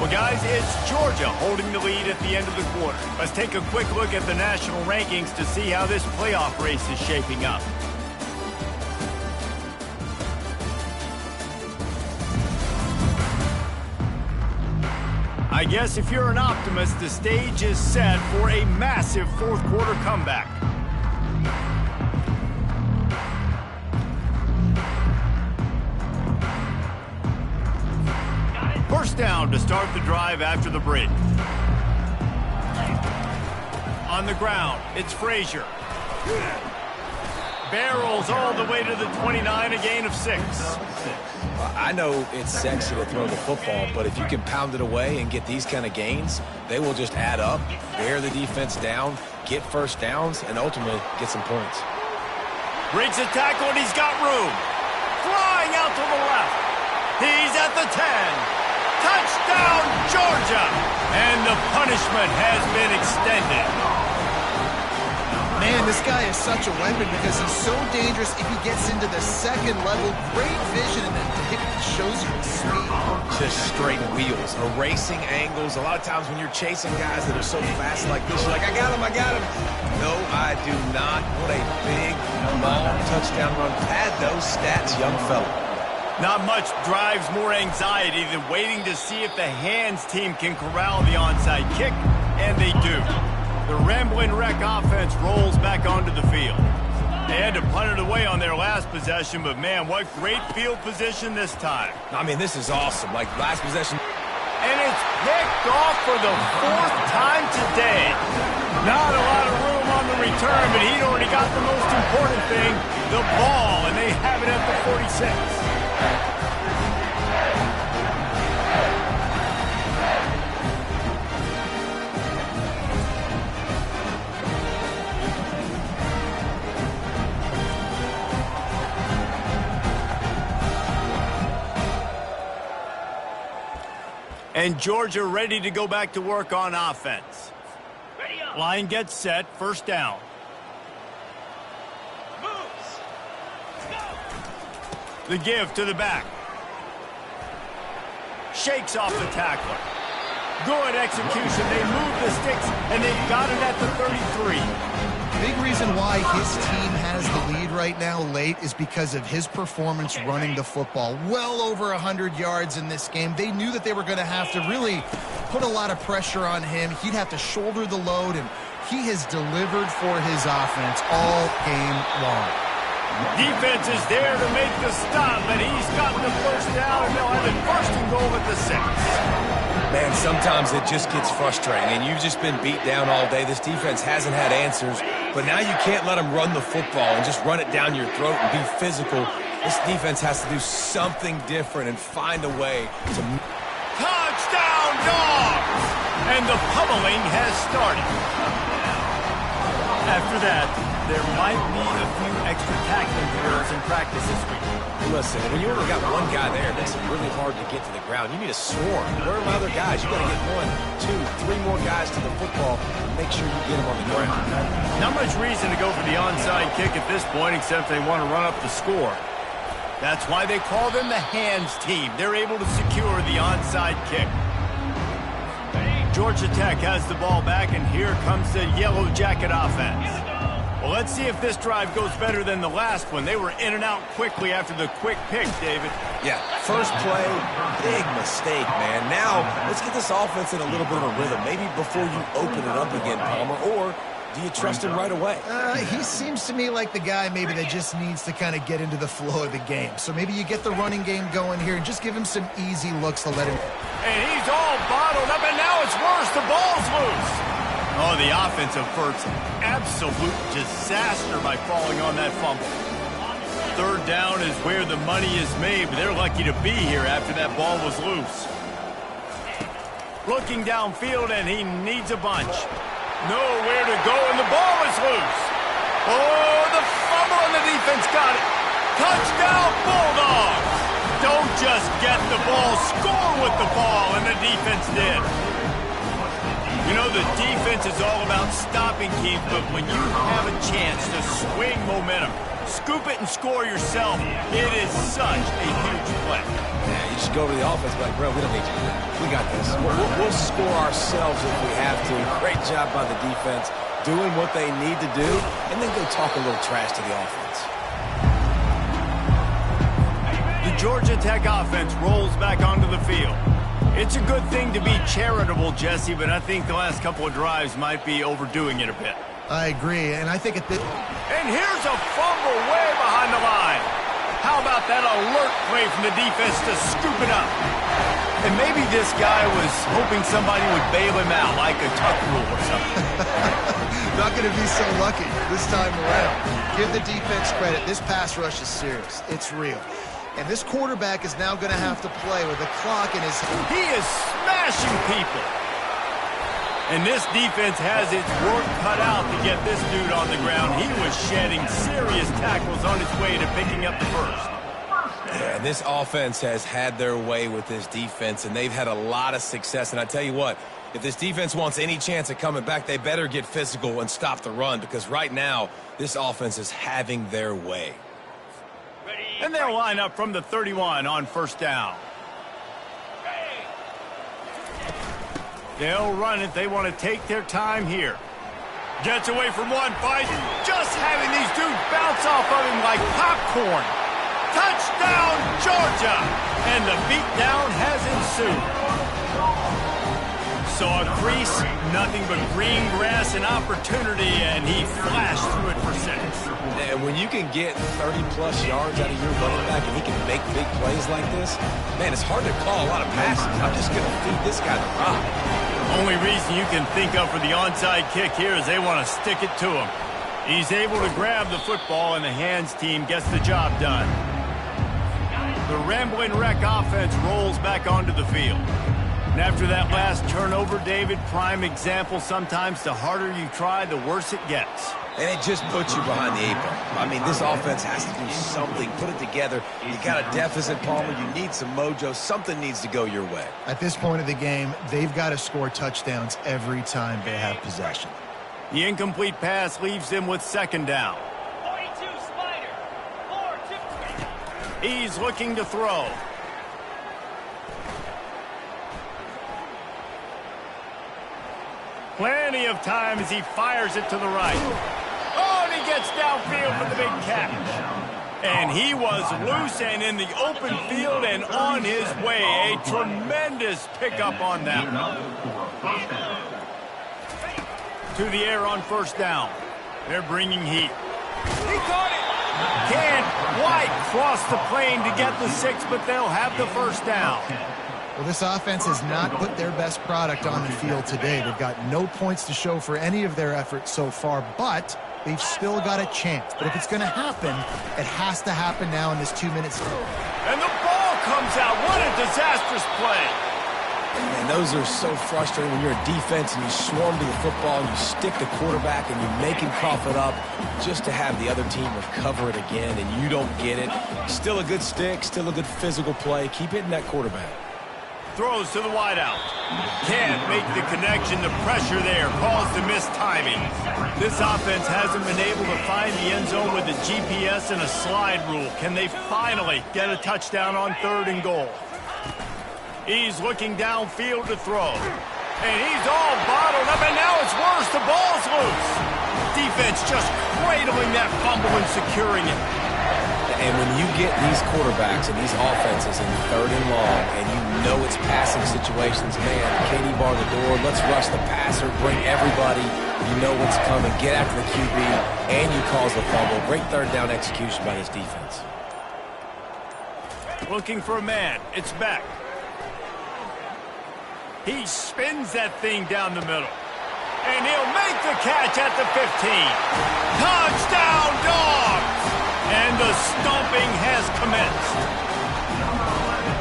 Well, guys, it's Georgia holding the lead at the end of the quarter. Let's take a quick look at the national rankings to see how this playoff race is shaping up. I guess if you're an optimist, the stage is set for a massive 4th quarter comeback. First down to start the drive after the break. On the ground, it's Frazier. Barrels all the way to the 29, a gain of 6. I know it's sexy to throw the football, but if you can pound it away and get these kind of gains, they will just add up, bear the defense down, get first downs, and ultimately get some points. Breaks a tackle, and he's got room. Flying out to the left. He's at the 10. Touchdown, Georgia! And the punishment has been extended. Man, this guy is such a weapon because he's so dangerous if he gets into the 2nd level. Great vision, and then it shows you his speed. Just straight wheels, erasing angles. A lot of times when you're chasing guys that are so fast like this, you're like, I got him. No, I do not. What a big, long touchdown run. Pad those stats, young fella. Not much drives more anxiety than waiting to see if the hands team can corral the onside kick, and they do. The Ramblin' Wreck offense rolls back onto the field. They had to punt it away on their last possession, but man, what great field position this time. I mean, this is awesome. Like last possession. And it's picked off for the 4th time today. Not a lot of room on the return, but he'd already got the most important thing, the ball, and they have it at the 46. And Georgia ready to go back to work on offense. Line gets set, 1st down. The give to the back. Shakes off the tackler. Good execution. They move the sticks, and they've got it at the 33. Big reason why his team has the lead right now late is because of his performance running the football. Well over 100 yards in this game. They knew that they were going to have to really put a lot of pressure on him. He'd have to shoulder the load, and he has delivered for his offense all game long. Defense is there to make the stop, but he's gotten the 1st down, and they'll have it 1st and goal at the 6. Man, sometimes it just gets frustrating, and you've just been beat down all day. This defense hasn't had answers, but now you can't let them run the football and just run it down your throat and be physical. This defense has to do something different and find a way to... Touchdown, Dogs! And the pummeling has started. After that, there might be a few extra tackling drills in practice this week. Listen, when you only got one guy there, it makes it really hard to get to the ground. You need a swarm. Where are my other guys? You got to get 1, 2, 3 more guys to the football and make sure you get them on the ground. Not much reason to go for the onside kick at this point, except they want to run up the score. That's why they call them the hands team. They're able to secure the onside kick. Georgia Tech has the ball back, and here comes the Yellow Jacket offense. Well, let's see if this drive goes better than the last one. They were in and out quickly after the quick pick, David. Yeah, first play, big mistake, man. Now, let's get this offense in a little bit of a rhythm. Maybe before you open it up again, Palmer, or do you trust him right away? He seems to me like the guy maybe that just needs to kind of get into the flow of the game. So maybe you get the running game going here and just give him some easy looks to let him. And he's all bottled up, and now it's worse. The ball's loose. Oh, the offensive effort's absolute disaster by falling on that fumble. Third down is where the money is made, but they're lucky to be here after that ball was loose. Looking downfield, and he needs a bunch. Nowhere to go, and the ball is loose. Oh, the fumble, and the defense got it. Touchdown, Bulldogs. Don't just get the ball, score with the ball, and the defense did. You know, the defense is all about stopping teams, but when you have a chance to swing momentum, scoop it and score yourself, it is such a huge play. Yeah, you just go to the offense like, bro, we don't need you to do that. We got this. We'll score ourselves if we have to. Great job by the defense, doing what they need to do, and then go talk a little trash to the offense. The Georgia Tech offense rolls back onto the field. It's a good thing to be charitable, Jesse, but I think the last couple of drives might be overdoing it a bit. I agree, and I think at this... And here's a fumble way behind the line. How about that alert play from the defense to scoop it up? And maybe this guy was hoping somebody would bail him out, like a tuck rule or something. Not going to be so lucky this time around. Give the defense credit. This pass rush is serious. It's real. And this quarterback is now going to have to play with the clock in his... He is smashing people. And this defense has its work cut out to get this dude on the ground. He was shedding serious tackles on his way to picking up the first. Yeah, this offense has had their way with this defense, and they've had a lot of success. And I tell you what, if this defense wants any chance of coming back, they better get physical and stop the run, because right now, this offense is having their way. And they'll line up from the 31 on first down. They'll run it. They want to take their time here. Gets away from one, fight. Just having these dudes bounce off of him like popcorn. Touchdown, Georgia! And the beatdown has ensued. Saw a crease, nothing but green grass and opportunity, and he flashed through it for 6. And when you can get 30-plus yards out of your running back and he can make big plays like this, man, it's hard to call a lot of passes. I'm just going to feed this guy the rock. Only reason you can think of for the onside kick here is they want to stick it to him. He's able to grab the football, and the hands team gets the job done. The Ramblin' Wreck offense rolls back onto the field. And after that last turnover, David, prime example, sometimes the harder you try, the worse it gets. And it just puts you behind the 8 ball. I mean, this offense has to do something, put it together. You got a deficit, Palmer. You need some mojo. Something needs to go your way. At this point of the game, they've got to score touchdowns every time they have possession. The incomplete pass leaves them with second down. 42 Spider. 4-2. He's looking to throw. Plenty of time as he fires it to the right. Oh, and he gets downfield for the big catch. And he was loose and in the open field and on his way. A tremendous pickup on that one. To the air on first down. They're bringing heat. He caught it. Can't quite cross the plane to get the 6, but they'll have the first down. Well, this offense has not put their best product on the field today. They've got no points to show for any of their efforts so far, but they've still got a chance. But if it's going to happen, it has to happen now in this 2 minutes. And the ball comes out. What a disastrous play. And those are so frustrating when you're a defense and you swarm to the football and you stick the quarterback and you make him cough it up just to have the other team recover it again and you don't get it. Still a good stick, still a good physical play. Keep hitting that quarterback. Throws to the wideout. Can't make the connection. The pressure there caused the missed timing. This offense hasn't been able to find the end zone with the GPS and a slide rule. Can they finally get a touchdown on 3rd and goal? He's looking downfield to throw. And he's all bottled up, and now it's worse. The ball's loose. Defense just cradling that fumble and securing it. And when you get these quarterbacks and these offenses in 3rd and long, and you know it's passing situations, man, KD bar the door, let's rush the passer, bring everybody. You know what's coming. Get after the QB, and you cause the fumble. Great 3rd down execution by this defense. Looking for a man. It's Beck. He spins that thing down the middle. And he'll make the catch at the 15. Touchdown, Dogs! And the stomping has commenced.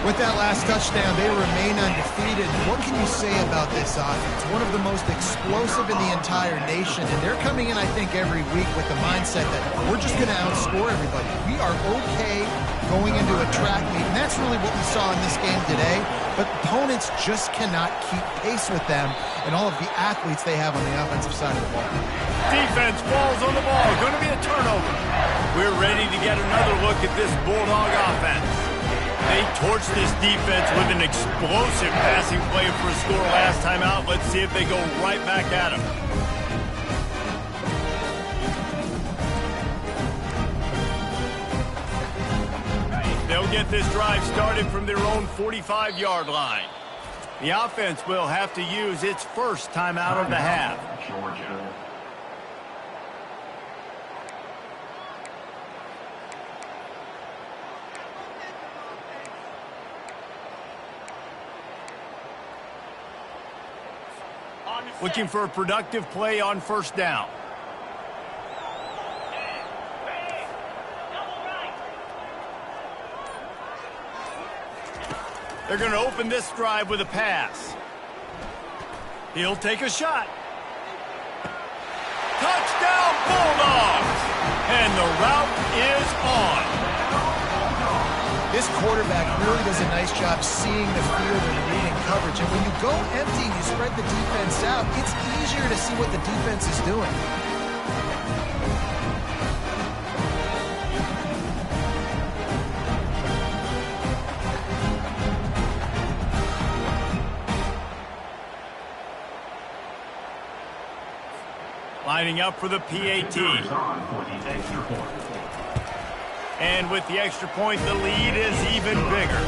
With that last touchdown, they remain undefeated. What can you say about this offense? One of the most explosive in the entire nation, and they're coming in, I think, every week with the mindset that we're just going to outscore everybody. We are okay going into a track meet, and that's really what we saw in this game today. But opponents just cannot keep pace with them and all of the athletes they have on the offensive side of the ball. Defense falls on the ball. Going to be a turnover. We're ready to get another look at this Bulldog offense. They torched this defense with an explosive passing play for a score last time out. Let's see if they go right back at him. They'll get this drive started from their own 45-yard line. The offense will have to use its first timeout of the half. Georgia. Looking for a productive play on 1st down. They're going to open this drive with a pass. He'll take a shot. Touchdown, Bulldogs! And the route is on. This quarterback really does a nice job seeing the field and reading coverage. And when you go empty and you spread the defense out, it's easier to see what the defense is doing. Lining up for the PAT. And with the extra point, the lead is even bigger.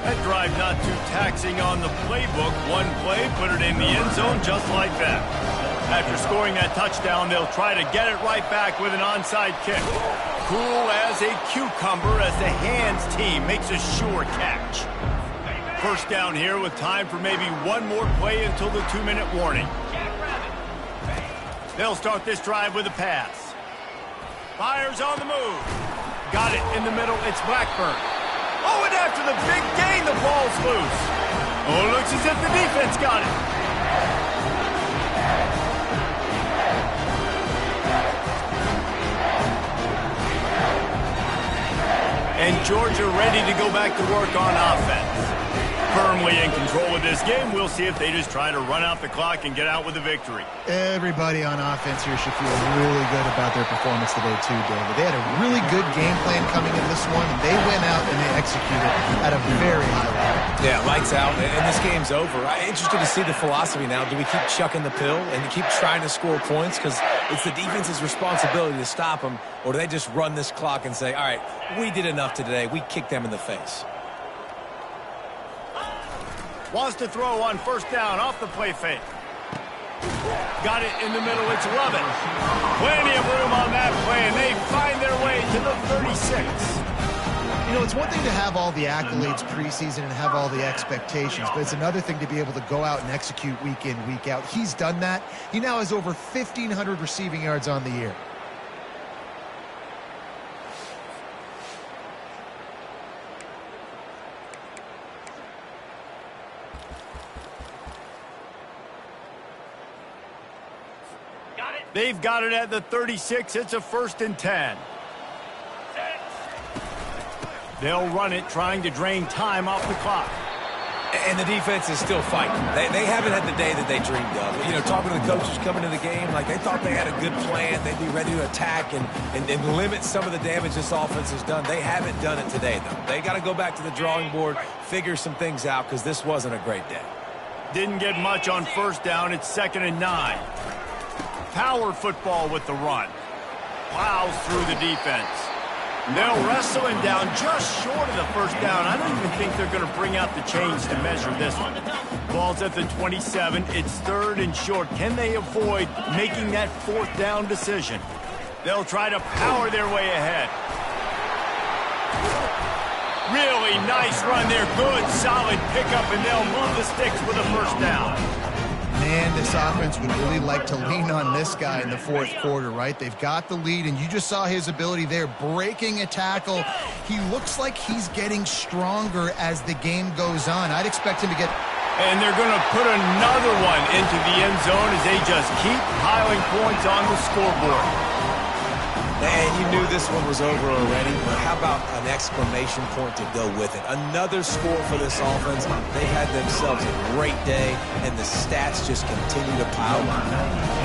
That drive not too taxing on the playbook. One play, put it in the end zone just like that. After scoring that touchdown, they'll try to get it right back with an onside kick. Cool as a cucumber as the hands team makes a sure catch. 1st down here with time for maybe one more play until the 2-minute warning. They'll start this drive with a pass. Fires on the move. Got it in the middle. It's Blackburn. Oh, and after the big gain, the ball's loose. Oh, it looks as if the defense got it. And Georgia ready to go back to work on offense. Firmly in control of this game. We'll see if they just try to run out the clock and get out with a victory. Everybody on offense here should feel really good about their performance today too, David. They had a really good game plan coming into this one, and they went out and they executed at a very high level. Yeah, lights out, and this game's over. I'm interested to see the philosophy now. Do we keep chucking the pill and keep trying to score points because it's the defense's responsibility to stop them, or do they just run this clock and say, all right, we did enough today. We kicked them in the face. Wants to throw on 1st down off the play fake. Got it in the middle. It's Lovett. Plenty of room on that play, and they find their way to the 36. You know, it's one thing to have all the accolades preseason and have all the expectations, but it's another thing to be able to go out and execute week in, week out. He's done that. He now has over 1,500 receiving yards on the year. They've got it at the 36. It's a 1st and 10. They'll run it, trying to drain time off the clock. And the defense is still fighting. They haven't had the day that they dreamed of. You know, talking to the coaches coming to the game, like they thought they had a good plan. They'd be ready to attack and limit some of the damage this offense has done. They haven't done it today, though. They got to go back to the drawing board, figure some things out, because this wasn't a great day. Didn't get much on 1st down. It's 2nd and 9. Power football with the run. Plows through the defense. They'll wrestle him down just short of the 1st down. I don't even think they're going to bring out the chains to measure this one. Ball's at the 27. It's 3rd and short. Can they avoid making that 4th down decision? They'll try to power their way ahead. Really nice run there. Good, solid pickup, and they'll move the sticks with a 1st down. Man, this offense would really like to lean on this guy in the 4th quarter, right? They've got the lead, and you just saw his ability there, breaking a tackle. He looks like he's getting stronger as the game goes on. I'd expect him to get... And they're going to put another one into the end zone as they just keep piling points on the scoreboard. And you knew this one was over already, but how about an exclamation point to go with it? Another score for this offense. They've had themselves a great day, and the stats just continue to pile on.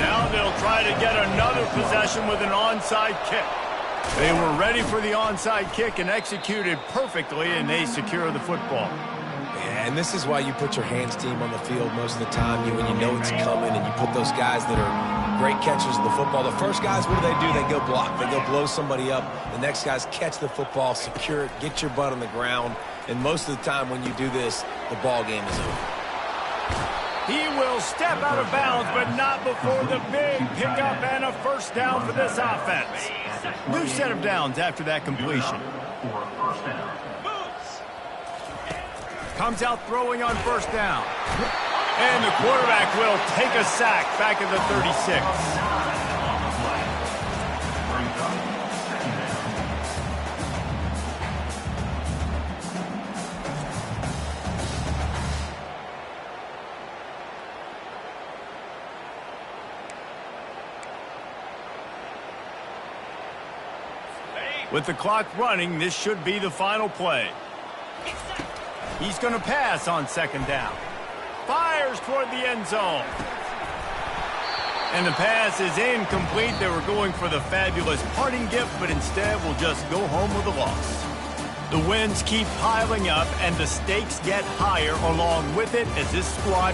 Now they'll try to get another possession with an onside kick. They were ready for the onside kick and executed perfectly, and they secure the football. Yeah, and this is why you put your hands team on the field most of the time when you know it's coming, and you put those guys that are great catchers of the football. The first guys, what do? They go block. They go blow somebody up. The next guys catch the football, secure it, get your butt on the ground. And most of the time when you do this, the ball game is over. He will step out of bounds, but not before the big pickup and a 1st down for this offense. New set of downs after that completion. Comes out throwing on 1st down. And the quarterback will take a sack back at the 36. With the clock running, this should be the final play. He's going to pass on 2nd down. Fires toward the end zone. And the pass is incomplete. They were going for the fabulous parting gift, but instead will just go home with a loss. The wins keep piling up, and the stakes get higher along with it as this squad